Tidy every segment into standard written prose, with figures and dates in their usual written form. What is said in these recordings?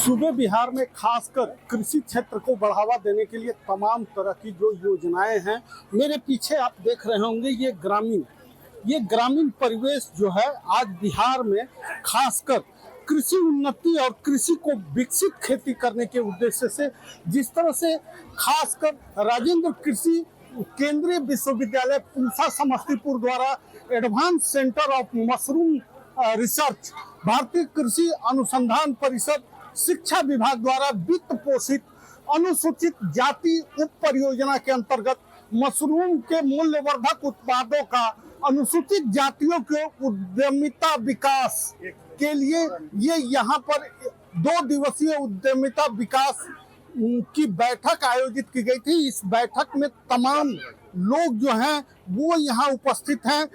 सूबे बिहार में खासकर कृषि क्षेत्र को बढ़ावा देने के लिए तमाम तरह की जो योजनाएं हैं, मेरे पीछे आप देख रहे होंगे ये ग्रामीण परिवेश जो है आज बिहार में खासकर कृषि उन्नति और कृषि को विकसित खेती करने के उद्देश्य से जिस तरह से खासकर राजेंद्र कृषि केंद्रीय विश्वविद्यालय पूसा समस्तीपुर द्वारा advance centre of mushroom research, भारतीय कृषि अनुसंधान परिषद, शिक्षा विभाग द्वारा वित्त पोषित अनुसूचित जाति उप परियोजना के अंतर्गत मशरूम के मूल्यवर्धक उत्पादों का अनुसूचित जातियों के उद्यमिता विकास के लिए ये यहाँ पर 2 दिवसीय उद्यमिता विकास की बैठक आयोजित की गई थी। इस बैठक में तमाम लोग जो हैं वो यहाँ उपस्थित हैं।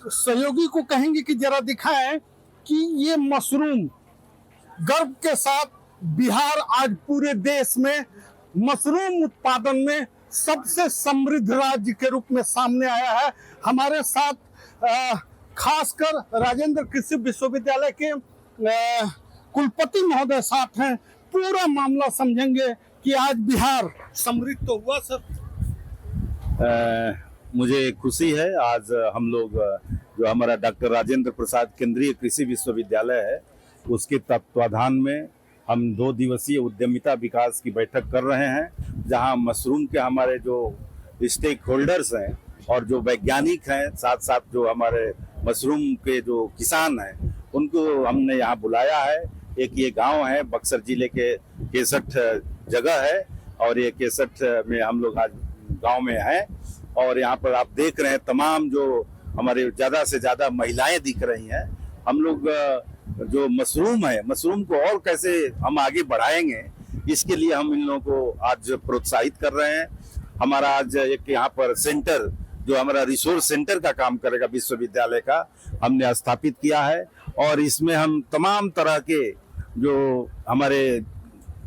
सहयोगी को कहेंगे कि जरा दिखाएं कि ये मशरूम गर्व के साथ बिहार आज पूरे देश में मशरूम उत्पादन में सबसे समृद्ध राज्य के रूप में सामने आया है। हमारे साथ खासकर राजेंद्र कृषि विश्वविद्यालय के कुलपति महोदय साथ हैं। पूरा मामला समझेंगे कि आज बिहार समृद्ध तो हुआ सर। मुझे खुशी है आज हम लोग जो हमारा डॉक्टर राजेंद्र प्रसाद केंद्रीय कृषि विश्वविद्यालय है उसके तत्वाधान में हम 2 दिवसीय उद्यमिता विकास की बैठक कर रहे हैं, जहां मशरूम के हमारे जो स्टेक होल्डर्स हैं और जो वैज्ञानिक हैं, साथ साथ जो हमारे मशरूम के जो किसान हैं उनको हमने यहाँ बुलाया है। एक ये गांव है, बक्सर जिले के 61 जगह है और ये 61 में हम लोग आज गांव में हैं और यहाँ पर आप देख रहे हैं तमाम जो हमारे ज़्यादा से ज़्यादा महिलाएं दिख रही हैं। हम लोग जो मशरूम है, मशरूम को और कैसे हम आगे बढ़ाएंगे इसके लिए हम इन लोगों को आज प्रोत्साहित कर रहे हैं। हमारा आज एक यहाँ पर सेंटर जो हमारा रिसोर्स सेंटर का काम करेगा विश्वविद्यालय का हमने स्थापित किया है और इसमें हम तमाम तरह के जो हमारे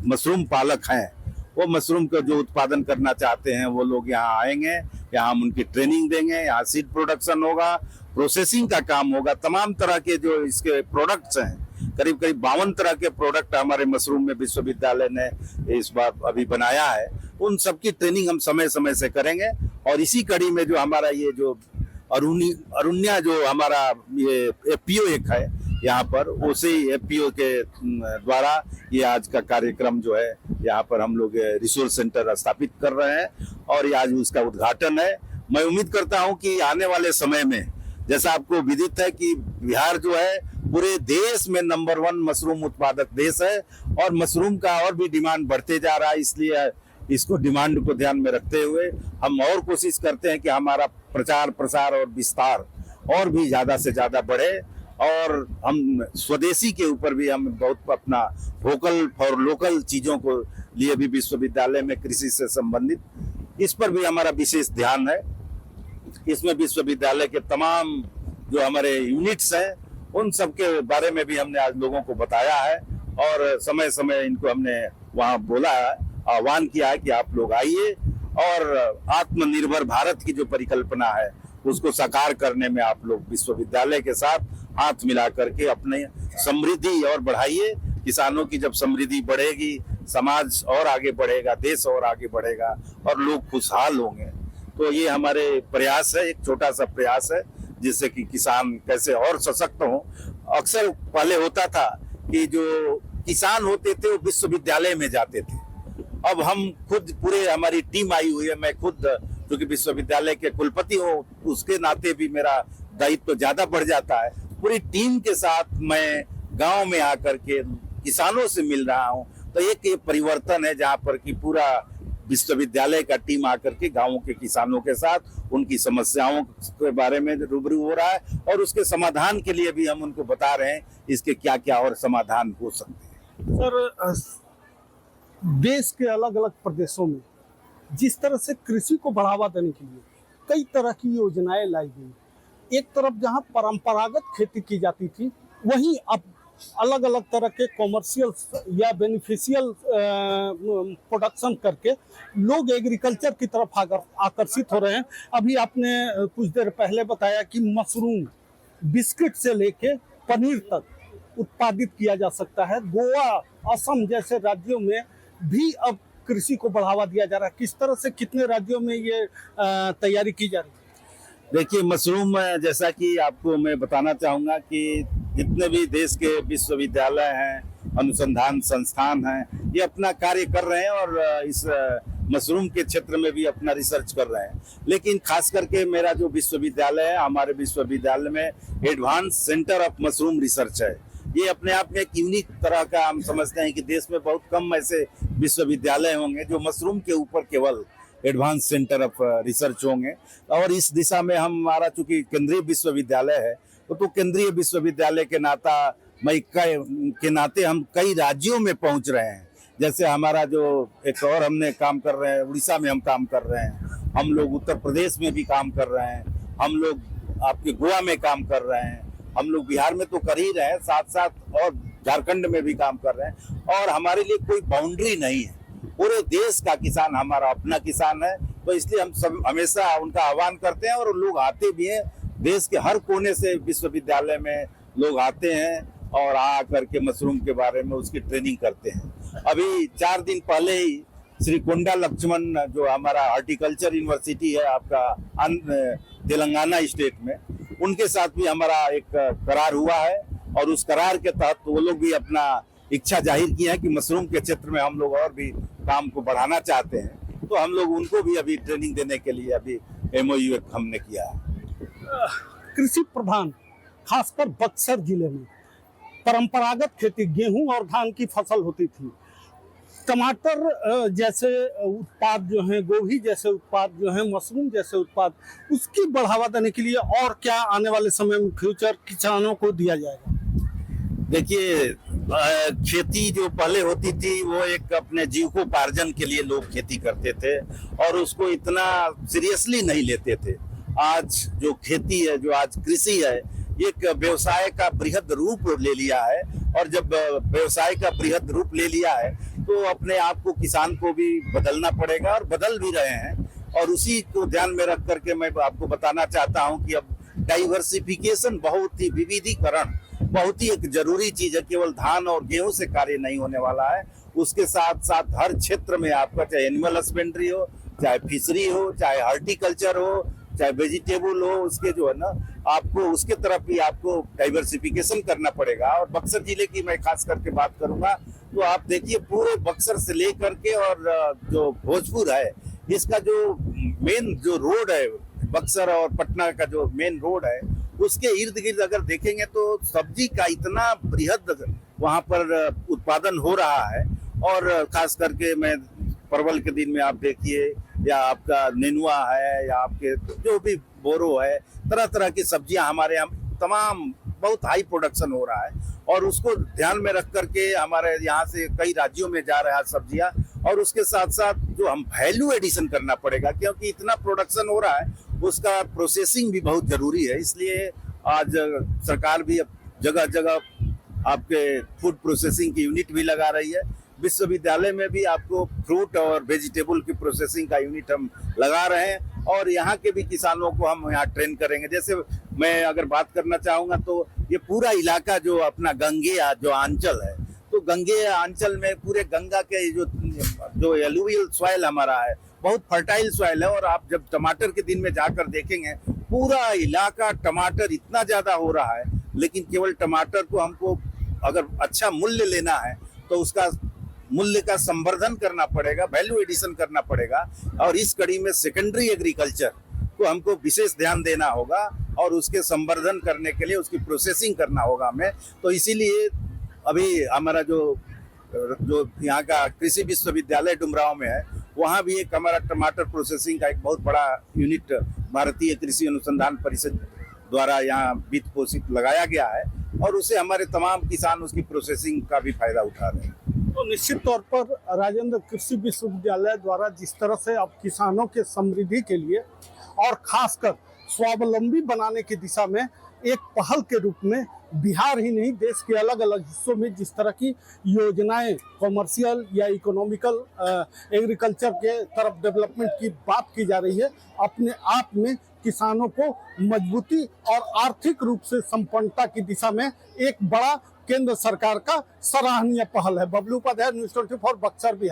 मशरूम पालक हैं वो मशरूम का जो उत्पादन करना चाहते हैं वो लोग यहाँ आएंगे, यहाँ हम उनकी ट्रेनिंग देंगे, यहाँ सीड प्रोडक्शन होगा, प्रोसेसिंग का काम होगा, तमाम तरह के जो इसके प्रोडक्ट्स हैं, करीब 52 तरह के प्रोडक्ट हमारे मशरूम में विश्वविद्यालय ने इस बार अभी बनाया है, उन सबकी ट्रेनिंग हम समय समय से करेंगे। और इसी कड़ी में जो हमारा ये जो अरुण्या जो हमारा ये एफपीओ एक है यहाँ पर, उसी एफपीओ के द्वारा ये आज का कार्यक्रम जो है यहाँ पर हम लोग रिसोर्स सेंटर स्थापित कर रहे हैं और ये आज उसका उद्घाटन है। मैं उम्मीद करता हूँ कि आने वाले समय में, जैसा आपको विदित है कि बिहार जो है पूरे देश में नंबर 1 मशरूम उत्पादक देश है और मशरूम का और भी डिमांड बढ़ते जा रहा है, इसलिए इसको डिमांड को ध्यान में रखते हुए हम और कोशिश करते हैं कि हमारा प्रचार प्रसार और विस्तार और भी ज्यादा से ज्यादा बढ़े और हम स्वदेशी के ऊपर भी हम बहुत अपना वोकल फॉर लोकल चीजों को लिए भी विश्वविद्यालय में कृषि से संबंधित इस पर भी हमारा विशेष ध्यान है। इसमें विश्वविद्यालय के तमाम जो हमारे यूनिट्स हैं उन सब के बारे में भी हमने आज लोगों को बताया है और समय समय इनको हमने वहाँ बोला है, आह्वान किया है कि आप लोग आइए और आत्मनिर्भर भारत की जो परिकल्पना है उसको साकार करने में आप लोग विश्वविद्यालय के साथ हाथ मिला करके अपने समृद्धि और बढ़ाइए। किसानों की जब समृद्धि बढ़ेगी, समाज और आगे बढ़ेगा, देश और आगे बढ़ेगा और लोग खुशहाल होंगे। तो ये हमारे प्रयास है, एक छोटा सा प्रयास है जिससे कि किसान कैसे और सशक्त हो। अक्सर पहले होता था कि जो किसान होते थे वो विश्वविद्यालय में जाते थे, अब हम खुद पूरे हमारी टीम आई हुई है, मैं खुद क्योंकि विश्वविद्यालय के कुलपति हूँ उसके नाते भी मेरा दायित्व तो ज्यादा बढ़ जाता है। पूरी टीम के साथ मैं गांव में आकर के किसानों से मिल रहा हूँ, तो एक ये परिवर्तन है जहाँ पर कि पूरा विश्वविद्यालय का टीम आकर के गांवों के किसानों के साथ उनकी समस्याओं के बारे में रूबरू हो रहा है और उसके समाधान के लिए भी हम उनको बता रहे हैं इसके क्या क्या और समाधान हो सकते हैं। सर, देश के अलग अलग प्रदेशों में जिस तरह से कृषि को बढ़ावा देने के लिए कई तरह की योजनाएं लाई गई। एक तरफ जहां परंपरागत खेती की जाती थी, वहीं अब अलग अलग तरह के कॉमर्शियल या बेनिफिशियल प्रोडक्शन करके लोग एग्रीकल्चर की तरफ आकर्षित हो रहे हैं। अभी आपने कुछ देर पहले बताया कि मशरूम बिस्किट से लेके पनीर तक उत्पादित किया जा सकता है। गोवा, असम जैसे राज्यों में भी अब कृषि को बढ़ावा दिया जा रहा है। किस तरह से, कितने राज्यों में ये तैयारी की जा रही है? देखिए, मशरूम जैसा कि आपको मैं बताना चाहूँगा कि जितने भी देश के विश्वविद्यालय हैं, अनुसंधान संस्थान हैं, ये अपना कार्य कर रहे हैं और इस मशरूम के क्षेत्र में भी अपना रिसर्च कर रहे हैं। लेकिन खास करके मेरा जो विश्वविद्यालय है, हमारे विश्वविद्यालय में advance centre of mushroom research है। ये अपने आप में एक यूनिक तरह का हम समझते हैं कि देश में बहुत कम ऐसे विश्वविद्यालय होंगे जो मशरूम के ऊपर केवल एडवांस सेंटर ऑफ रिसर्च होंगे। और इस दिशा में हमारा चूंकि केंद्रीय विश्वविद्यालय है, तो केंद्रीय विश्वविद्यालय के नाते हम कई राज्यों में पहुंच रहे हैं। जैसे हमारा जो एक और हमने काम कर रहे हैं, उड़ीसा में हम काम कर रहे हैं, हम लोग उत्तर प्रदेश में भी काम कर रहे हैं, हम लोग आपके गोवा में काम कर रहे हैं, हम लोग बिहार में तो कर ही रहे हैं, साथ साथ और झारखंड में भी काम कर रहे हैं। और हमारे लिए कोई बाउंड्री नहीं है, पूरे देश का किसान हमारा अपना किसान है। तो इसलिए हम सब हमेशा उनका आह्वान करते हैं और लोग आते भी हैं। देश के हर कोने से विश्वविद्यालय में लोग आते हैं और आ करके मशरूम के बारे में उसकी ट्रेनिंग करते हैं। अभी 4 दिन पहले ही श्री कोंडा लक्ष्मण, जो हमारा हॉर्टिकल्चर यूनिवर्सिटी है आपका तेलंगाना स्टेट में, उनके साथ भी हमारा एक करार हुआ है और उस करार के तहत वो लोग भी अपना इच्छा जाहिर की है कि मशरूम के क्षेत्र में हम लोग और भी काम को बढ़ाना चाहते हैं। तो हम लोग उनको भी अभी ट्रेनिंग देने के लिए अभी MOU हमने किया है। कृषि प्रधान खासकर बक्सर जिले में परंपरागत खेती गेहूं और धान की फसल होती थी। टमाटर जैसे उत्पाद जो हैं, गोभी जैसे उत्पाद जो हैं, मशरूम जैसे उत्पाद, उसकी बढ़ावा देने के लिए और क्या आने वाले समय में फ्यूचर किसानों को दिया जाएगा? देखिए, खेती जो पहले होती थी वो एक अपने जीविकोपार्जन के लिए लोग खेती करते थे और उसको इतना सीरियसली नहीं लेते थे। आज जो खेती है, जो आज कृषि है, एक व्यवसाय का बृहद रूप ले लिया है। और जब व्यवसाय का बृहद रूप ले लिया है तो अपने आप को किसान को भी बदलना पड़ेगा और बदल भी रहे हैं। और उसी को ध्यान में रख करके मैं आपको बताना चाहता हूं कि अब डाइवर्सिफिकेशन, बहुत ही विविधीकरण बहुत ही एक जरूरी चीज है। केवल धान और गेहूं से कार्य नहीं होने वाला है, उसके साथ साथ हर क्षेत्र में आपका, चाहे एनिमल हस्बेंड्री हो, चाहे फिशरी हो, चाहे हॉर्टिकल्चर हो, चाहे वेजिटेबल हो, उसके जो है ना, आपको उसके तरफ भी आपको डाइवर्सिफिकेशन करना पड़ेगा। और बक्सर जिले की मैं खास करके बात करूंगा तो आप देखिए, पूरे बक्सर से लेकर के और जो भोजपुर है, इसका जो मेन जो रोड है, बक्सर और पटना का जो मेन रोड है, उसके इर्द गिर्द अगर देखेंगे तो सब्जी का इतना बृहद वहां पर उत्पादन हो रहा है। और खास करके मैं परवल के दिन में आप देखिए, या आपका नेनुआ है, या आपके जो भी बोरो है, तरह तरह की सब्जियां हमारे यहाँ तमाम बहुत हाई प्रोडक्शन हो रहा है। और उसको ध्यान में रख करके हमारे यहाँ से कई राज्यों में जा रहा है सब्जियां। और उसके साथ साथ जो हम वैल्यू एडिशन करना पड़ेगा, क्योंकि इतना प्रोडक्शन हो रहा है, उसका प्रोसेसिंग भी बहुत जरूरी है। इसलिए आज सरकार भी जगह जगह आपके फूड प्रोसेसिंग की यूनिट भी लगा रही है। विश्वविद्यालय में भी आपको फ्रूट और वेजिटेबल की प्रोसेसिंग का यूनिट हम लगा रहे हैं और यहाँ के भी किसानों को हम यहाँ ट्रेन करेंगे। जैसे मैं अगर बात करना चाहूँगा तो ये पूरा इलाका जो अपना गंगेय जो अंचल है, तो गंगेय अंचल में पूरे गंगा के जो एलुवियल सॉइल हमारा है, बहुत फर्टाइल सॉइल है। और आप जब टमाटर के दिन में जाकर देखेंगे, पूरा इलाका टमाटर इतना ज्यादा हो रहा है, लेकिन केवल टमाटर को हमको अगर अच्छा मूल्य लेना है तो उसका मूल्य का संवर्धन करना पड़ेगा, वैल्यू एडिशन करना पड़ेगा। और इस कड़ी में सेकेंडरी एग्रीकल्चर को हमको विशेष ध्यान देना होगा और उसके संवर्धन करने के लिए उसकी प्रोसेसिंग करना होगा हमें। तो इसीलिए अभी हमारा जो यहाँ का कृषि विश्वविद्यालय डुमरांव में है, वहाँ भी एक हमारा टमाटर प्रोसेसिंग का एक बहुत बड़ा यूनिट भारतीय कृषि अनुसंधान परिषद द्वारा यहाँ वित्त पोषित लगाया गया है और उससे हमारे तमाम किसान उसकी प्रोसेसिंग का भी फायदा उठा रहे हैं। तो निश्चित तौर पर राजेंद्र कृषि विश्वविद्यालय द्वारा जिस तरह से अब किसानों के समृद्धि के लिए और खासकर स्वावलंबी बनाने की दिशा में एक पहल के रूप में बिहार ही नहीं, देश के अलग अलग हिस्सों में जिस तरह की योजनाएं कॉमर्शियल या इकोनॉमिकल एग्रीकल्चर के तरफ डेवलपमेंट की बात की जा रही है, अपने आप में किसानों को मजबूती और आर्थिक रूप से संपन्नता की दिशा में एक बड़ा केंद्र सरकार का सराहनीय पहल है। बबलू उपाध्याय, न्यूज़ 24 बक्सर, बिहार।